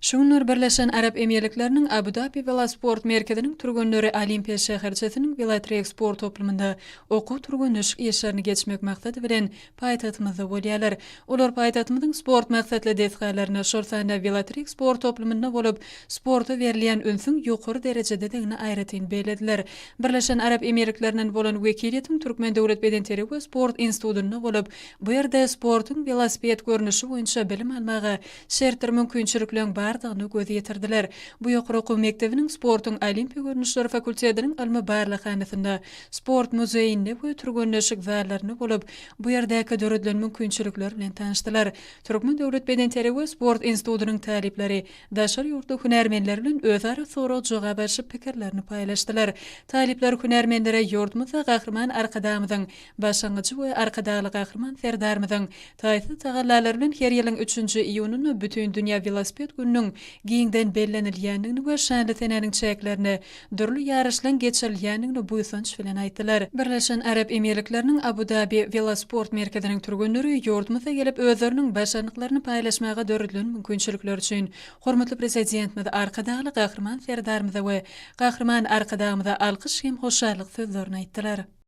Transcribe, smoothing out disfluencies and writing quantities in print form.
Şunlar Birleşen Arap Emirlikläriniň Abu Dhabi Velosport merkeziniň turgunlary Olimpiya şäherçesiniň velotrek sport toplumynda okuw turgunlyş işlerini geçmek maksady bilen paýtagtymyzda bolýarlar. Olar paýtagtymyzyň sport maksatly desgalaryna şorsanda velotrek sport toplumynda bolup, sporta berilýän ünsüň ýokary derejede degini aýratyn beýlediler. Birleşen Arap Emirlikläriniň bolan wekiliýetiň Türkmen Döwlet Bedenteri we Sport institutunda bolup, bu ýerde sportyň velosiped görnüşi boýunça bilim almagy şertler mümkinçiliklerini bardygyny göz ýetirdiler. Bu ýokary okuw mektebiniň sportyň olimpiya görnüşleri fakultetiniň ilmi barlykhanasyna sport muzeýinde we turgunlyşyk zallaryny bolup, bu ýerdäki döredilen mümkinçilikler bilen tanyşdylar. Türkmen Döwlet Bedenteri we Sport institutynyň talipleri daşary ýurtda hünärmenler bilen özara soraw-jogap açyp pikirlerini paýlaşdylar. Talipler hünärmenlere ýurtmyzda gahrman arkadamyzyň başlangyjy we arkadaly gahrman serdarmyzyň taýsy tagallalary bilen her ýylyň 3-nji iýunyny bütün dünýä velosiped gününiň giňden bellenilýändigini we şanly tenäniň çäklerini dürli ýarışlaryň geçirilýändigini buýsanç bilen aýtdylar. Birleşen Arap Emirlikläriniň Abu Dhabi Velosport merkeziniň turgunlary ýurtmyza gelip özleriniň başarlyklaryny paýlaşmaga döredilen mümkinçilikler üçin hormatly prezidentimiz arkadaly gahrman serdarmyza we gahrman arkadamyza alkyş hem hoşallyk sözlerini aýtdylar.